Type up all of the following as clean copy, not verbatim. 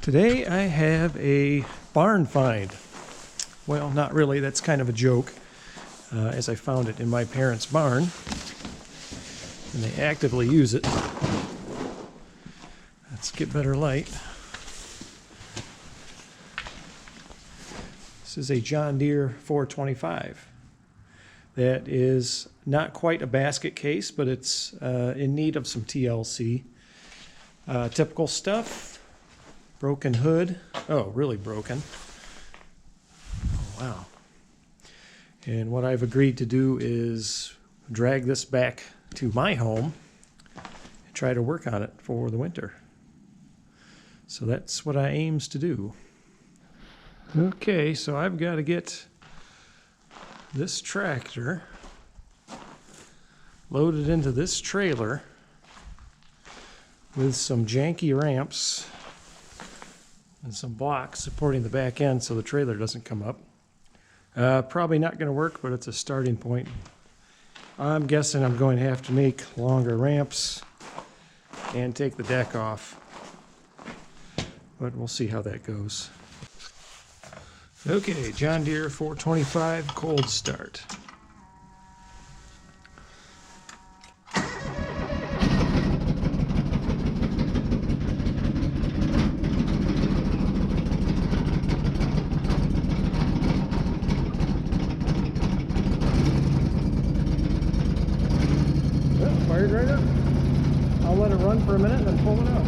Today I have a barn find. Well, not really, that's kind of a joke, as I found it in my parents' barn, and they actively use it. Let's get better light. This is a John Deere 425. That is not quite a basket case, but it's in need of some TLC. Typical stuff. Broken hood. Oh, really broken. Oh, wow. And what I've agreed to do is drag this back to my home and try to work on it for the winter. So that's what I aims to do. Okay, so I've got to get this tractor loaded into this trailer with some janky ramps and some blocks supporting the back end so the trailer doesn't come up. Probably not going to work, but it's a starting point. I'm guessing I'm going to have to make longer ramps and take the deck off, but we'll see how that goes. Okay, John Deere 425 cold start. Fired right up. I'll let it run for a minute and then pull it out.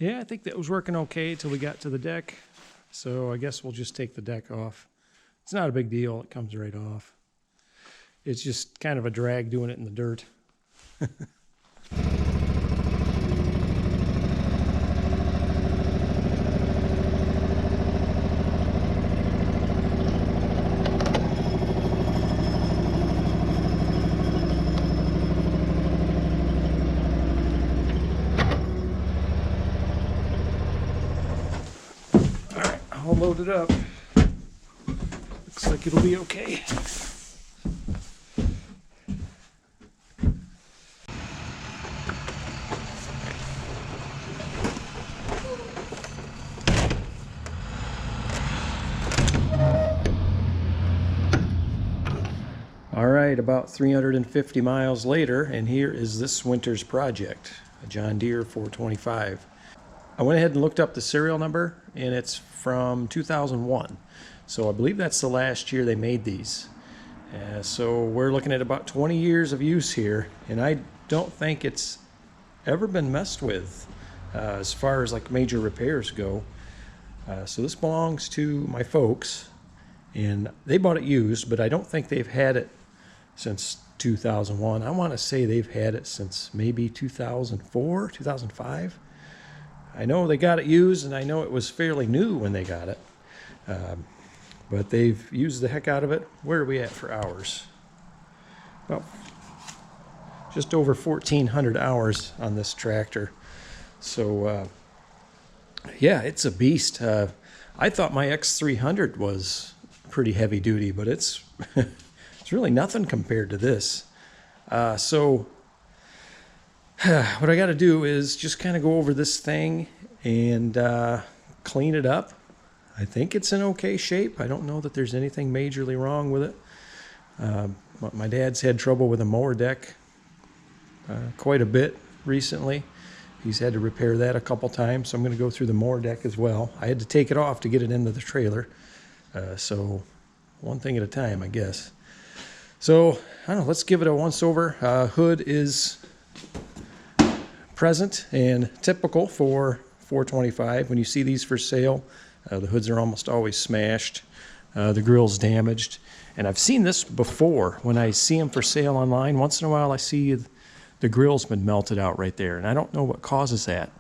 Yeah, I think that was working okay till we got to the deck, so I guess we'll just take the deck off. It's not a big deal, it comes right off. It's just kind of a drag doing it in the dirt. All loaded up. Looks like it'll be okay. All right, about 350 miles later, and here is this winter's project, a John Deere 425. I went ahead and looked up the serial number, and it's from 2001. So I believe that's the last year they made these. So we're looking at about 20 years of use here, and I don't think it's ever been messed with as far as like major repairs go. So this belongs to my folks, and they bought it used, but I don't think they've had it since 2001. I want to say they've had it since maybe 2004, 2005. I know they got it used, and I know it was fairly new when they got it. But they've used the heck out of it. Where are we at for hours? Well, just over 1,400 hours on this tractor. So, yeah, it's a beast. I thought my X300 was pretty heavy duty, but it's, it's really nothing compared to this. So what I got to do is just kind of go over this thing and clean it up. I think it's in okay shape. I don't know that there's anything majorly wrong with it. My dad's had trouble with a mower deck quite a bit recently. He's had to repair that a couple times, so I'm going to go through the mower deck as well. I had to take it off to get it into the trailer. So one thing at a time, I guess. So, I don't know, let's give it a once-over. Hood is present and typical for 425. When you see these for sale, the hoods are almost always smashed. The grill's damaged. And I've seen this before when I see them for sale online. Once in a while I see the grill's been melted out right there, and I don't know what causes that.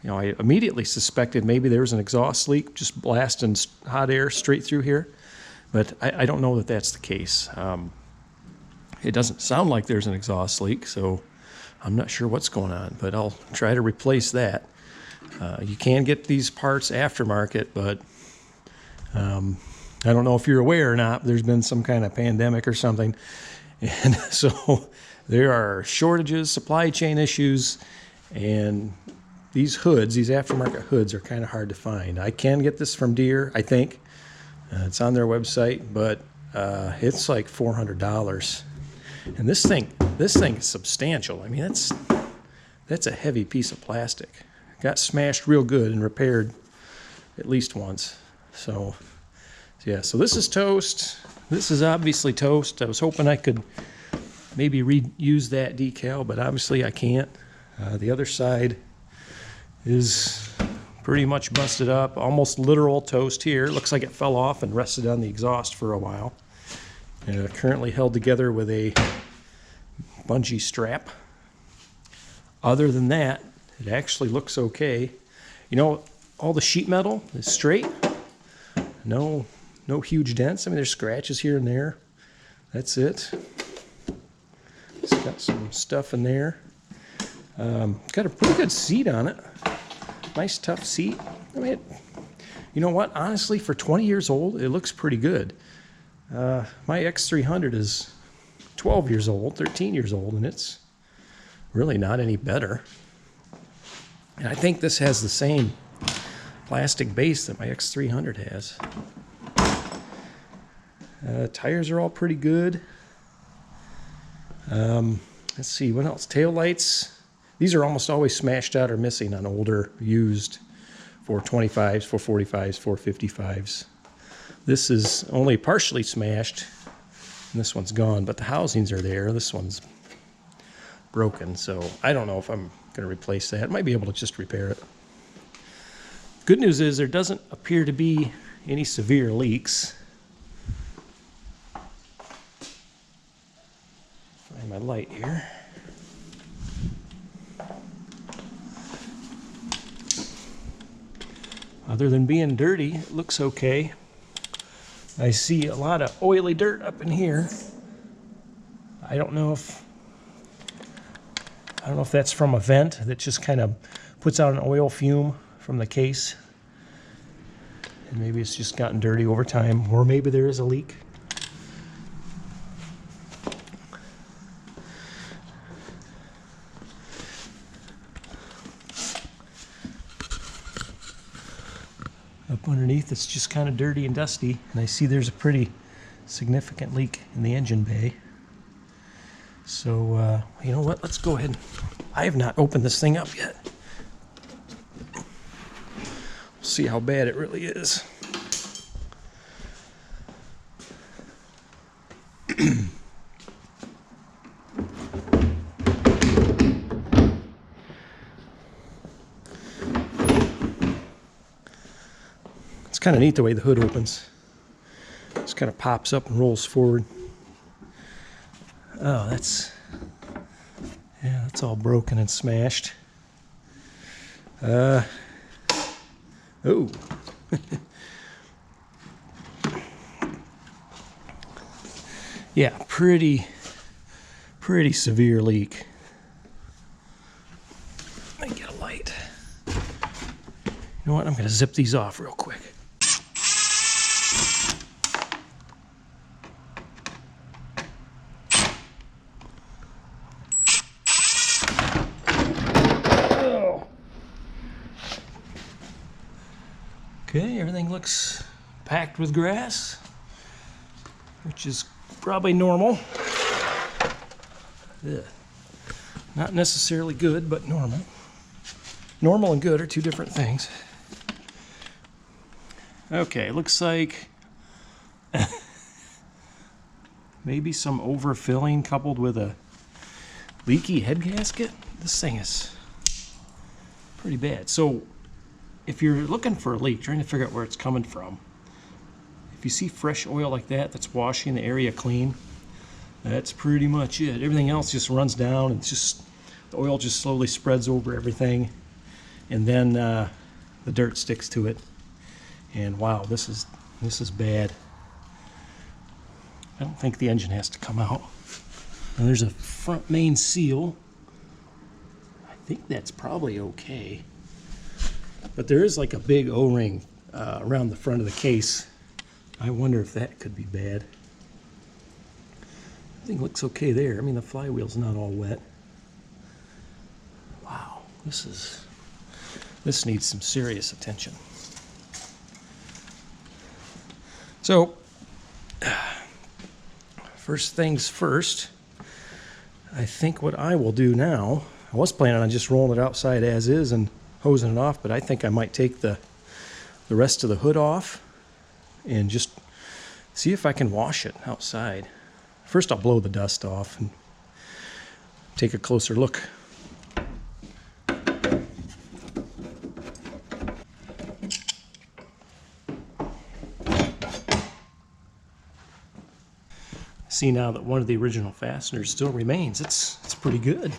I immediately suspected maybe there was an exhaust leak just blasting hot air straight through here, but I don't know that that's the case. It doesn't sound like there's an exhaust leak, so I'm not sure what's going on, but I'll try to replace that. You can get these parts aftermarket, but I don't know if you're aware or not, there's been some kind of pandemic or something, and so there are shortages, supply chain issues, and these hoods, these aftermarket hoods, are kind of hard to find. I can get this from Deere, I think. It's on their website, but it's like $400. And this thing is substantial. I mean, that's a heavy piece of plastic. Got smashed real good and repaired at least once. So yeah, so this is toast. This is obviously toast. I was hoping I could maybe reuse that decal, but obviously I can't. The other side is pretty much busted up, almost literal toast here. It looks like it fell off and rested on the exhaust for a while. Currently held together with a bungee strap. Other than that, it actually looks okay. All the sheet metal is straight. No huge dents. I mean, there's scratches here and there. That's it. It's got some stuff in there. Got a pretty good seat on it. Nice tough seat. I mean, you know what? Honestly, for 20 years old, it looks pretty good. My X300 is 12 years old, 13 years old, and it's really not any better. And I think this has the same plastic base that my X300 has. Tires are all pretty good. Let's see, what else? Tail lights. These are almost always smashed out or missing on older, used 425s, 445s, 455s. This is only partially smashed, and this one's gone, but the housings are there. This one's broken, so I don't know if I'm going to replace that. I might be able to just repair it. Good news is there doesn't appear to be any severe leaks. Find my light here. Other than being dirty, it looks okay. I see a lot of oily dirt up in here. I don't know if that's from a vent that just kind of puts out an oil fume from the case. And maybe it's just gotten dirty over time, or maybe there is a leak. Up underneath, it's just kind of dirty and dusty, and I see there's a pretty significant leak in the engine bay. So, you know what? Let's go ahead. I have not opened this thing up yet. We'll see how bad it really is. It's kind of neat the way the hood opens. Just kind of pops up and rolls forward. Oh, that's all broken and smashed. Oh. Yeah, pretty severe leak. Let me get a light. You know what? I'm going to zip these off real quick. Okay, everything looks packed with grass, which is probably normal. Ugh. Not necessarily good, but normal. Normal and good are two different things. Okay, looks like maybe some overfilling coupled with a leaky head gasket. This thing is pretty bad. So if you're looking for a leak, trying to figure out where it's coming from, if you see fresh oil like that that's washing the area clean, that's pretty much it. Everything else just runs down, and it's just the oil just slowly spreads over everything, and then the dirt sticks to it. And wow, this is bad. I don't think the engine has to come out. And there's a front main seal. I think that's probably okay. But there is like a big O-ring around the front of the case. I wonder if that could be bad. Everything looks okay there. I mean, the flywheel's not all wet. Wow, this needs some serious attention. So, first things first, I think what I will do now, I was planning on just rolling it outside as is and hosing it off, but I think I might take the rest of the hood off and just see if I can wash it outside. First I'll blow the dust off and take a closer look. See now that one of the original fasteners still remains. It's pretty good.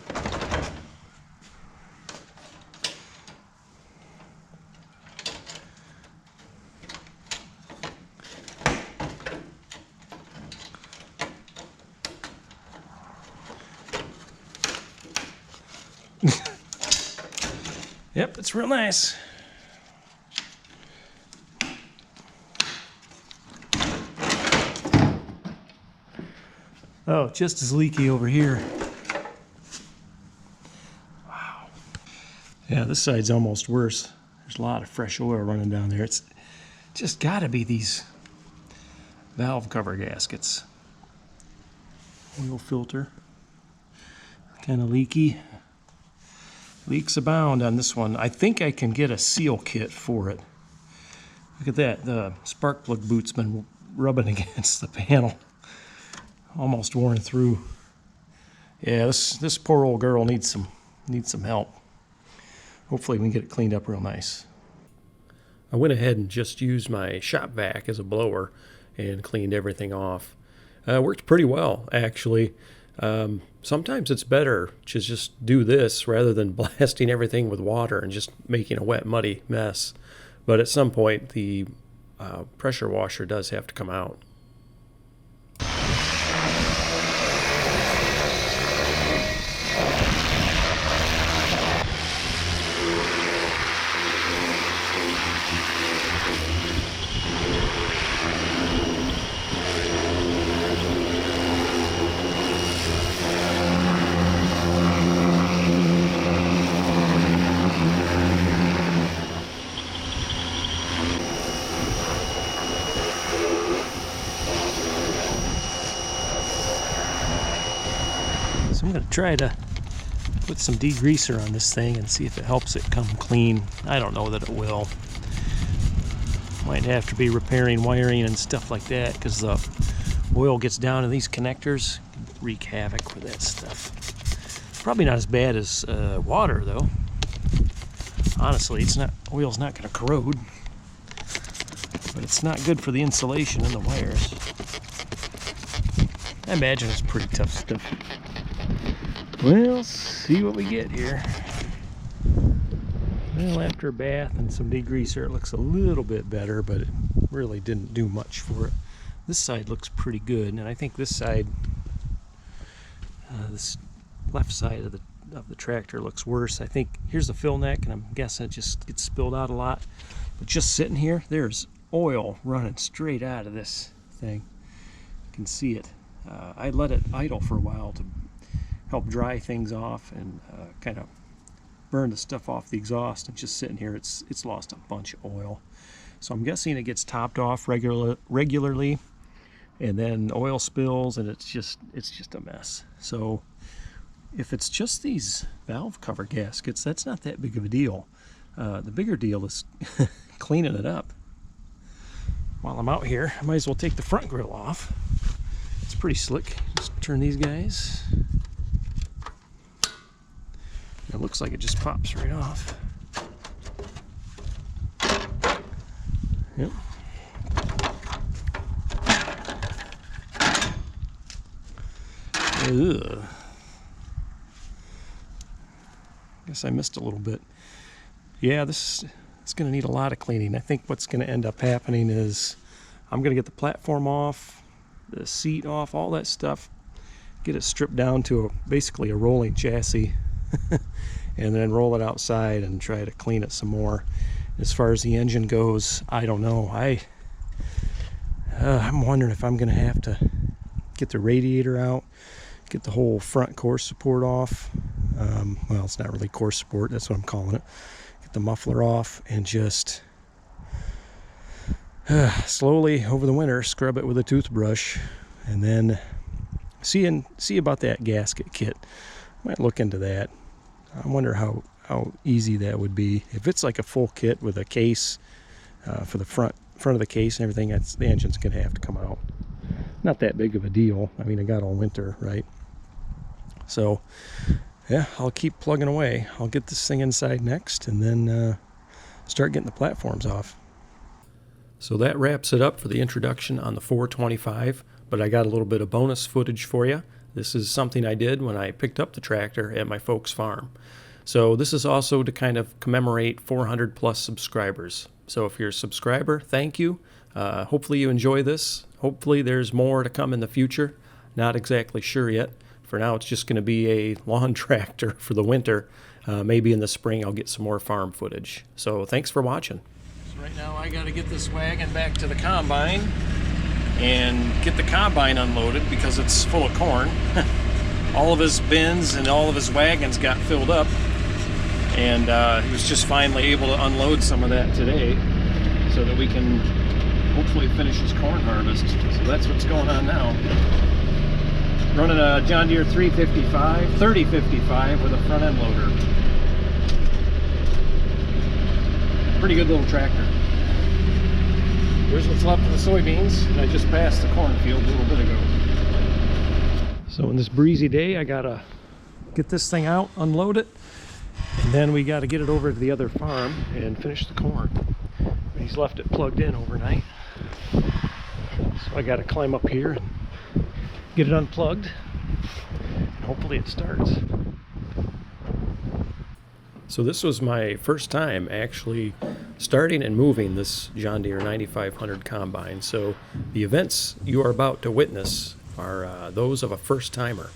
Yep, it's real nice. Oh, just as leaky over here. Wow. Yeah, this side's almost worse. There's a lot of fresh oil running down there. It's just got to be these valve cover gaskets. Oil filter. Kind of leaky. Leaks abound on this one. I think I can get a seal kit for it. Look at that. The spark plug boot's been rubbing against the panel. Almost worn through. Yeah, this poor old girl needs some help. Hopefully we can get it cleaned up real nice. I went ahead and just used my shop vac as a blower and cleaned everything off. Worked pretty well, actually. Sometimes it's better to just do this rather than blasting everything with water and just making a wet, muddy mess. But at some point, the pressure washer does have to come out. So I'm going to try to put some degreaser on this thing and see if it helps it come clean. I don't know that it will. Might have to be repairing wiring and stuff like that because the oil gets down in these connectors. Wreak havoc with that stuff. Probably not as bad as water though. Honestly, oil's not going to corrode, but it's not good for the insulation in the wires. I imagine it's pretty tough stuff. Well, see what we get here. Well, after a bath and some degreaser, it looks a little bit better, but it really didn't do much for it. This side looks pretty good, and I think this side, this left side of the tractor looks worse. I think here's the fill neck, and I'm guessing it just gets spilled out a lot. But just sitting here, there's oil running straight out of this thing. You can see it. I let it idle for a while to help dry things off and kind of burn the stuff off the exhaust. And just sitting here, it's lost a bunch of oil. So I'm guessing it gets topped off regularly, and then oil spills, and it's just a mess. So if it's just these valve cover gaskets, that's not that big of a deal. The bigger deal is cleaning it up. While I'm out here, I might as well take the front grill off. It's pretty slick. Just turn these guys. It looks like it just pops right off. Yep. Ugh. Guess I missed a little bit. Yeah, it's going to need a lot of cleaning. I think what's going to end up happening is I'm going to get the platform off, the seat off, all that stuff, get it stripped down to basically a rolling chassis, and then roll it outside and try to clean it some more. As far as the engine goes, I don't know. I'm wondering if I'm going to have to get the radiator out, get the whole front core support off. Well, it's not really core support, that's what I'm calling it. Get the muffler off and just slowly over the winter scrub it with a toothbrush, and then see about that gasket kit. Might look into that. I wonder how easy that would be. If it's like a full kit with a case for the front of the case and everything, the engine's going to have to come out. Not that big of a deal. I mean, I got all winter, right? So, yeah, I'll keep plugging away. I'll get this thing inside next and then start getting the platforms off. So that wraps it up for the introduction on the 425, but I got a little bit of bonus footage for you. This is something I did when I picked up the tractor at my folks' farm. So this is also to kind of commemorate 400 plus subscribers. So if you're a subscriber, thank you. Hopefully you enjoy this. Hopefully there's more to come in the future. Not exactly sure yet. For now, it's just going to be a lawn tractor for the winter. Maybe in the spring I'll get some more farm footage. So thanks for watching. So right now I got to get this wagon back to the combine and get the combine unloaded because it's full of corn. All of his bins and all of his wagons got filled up, and he was just finally able to unload some of that today so that we can hopefully finish his corn harvest. So that's what's going on now. Running a John Deere 3055 with a front end loader. Pretty good little tractor. Here's what's left of the soybeans. I just passed the cornfield a little bit ago. So in this breezy day, I gotta get this thing out, unload it, and then we gotta get it over to the other farm and finish the corn. He's left it plugged in overnight. So I gotta climb up here and get it unplugged, and hopefully it starts. So this was my first time actually starting and moving this John Deere 9500 combine. So the events you are about to witness are those of a first timer.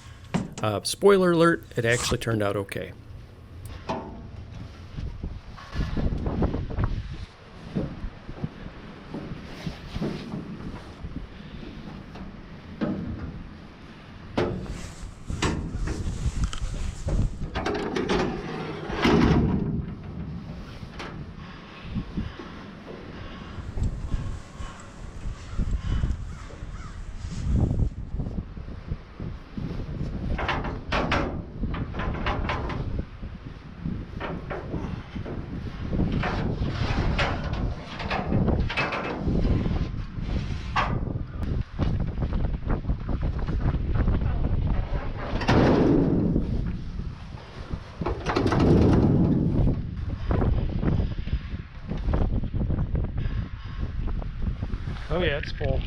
Spoiler alert, it actually turned out okay. Oh yeah, it's full.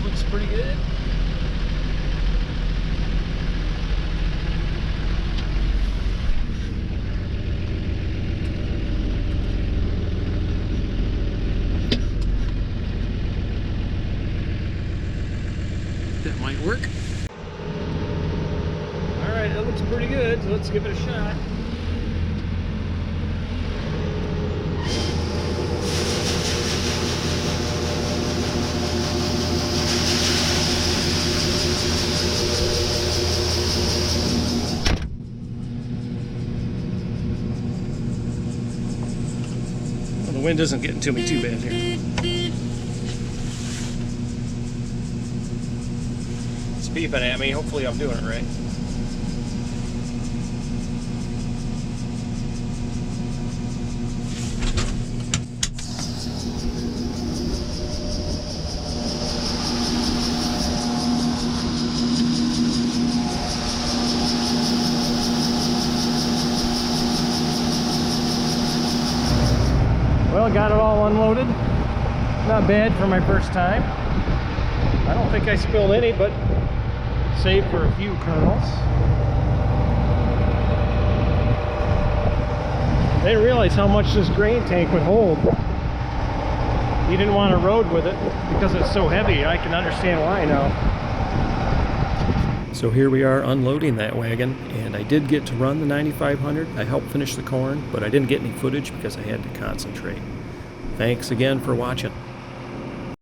Looks pretty good. give it a shot. Well, the wind isn't getting to me too bad here. It's beeping at me. Hopefully I'm doing it right. Well, got it all unloaded. Not bad for my first time. I don't think I spilled any, but saved for a few kernels. I didn't realize how much this grain tank would hold. You didn't want to road with it because it's so heavy. I can understand why now. So here we are unloading that wagon, and I did get to run the 9500. I helped finish the corn, but I didn't get any footage because I had to concentrate. Thanks again for watching.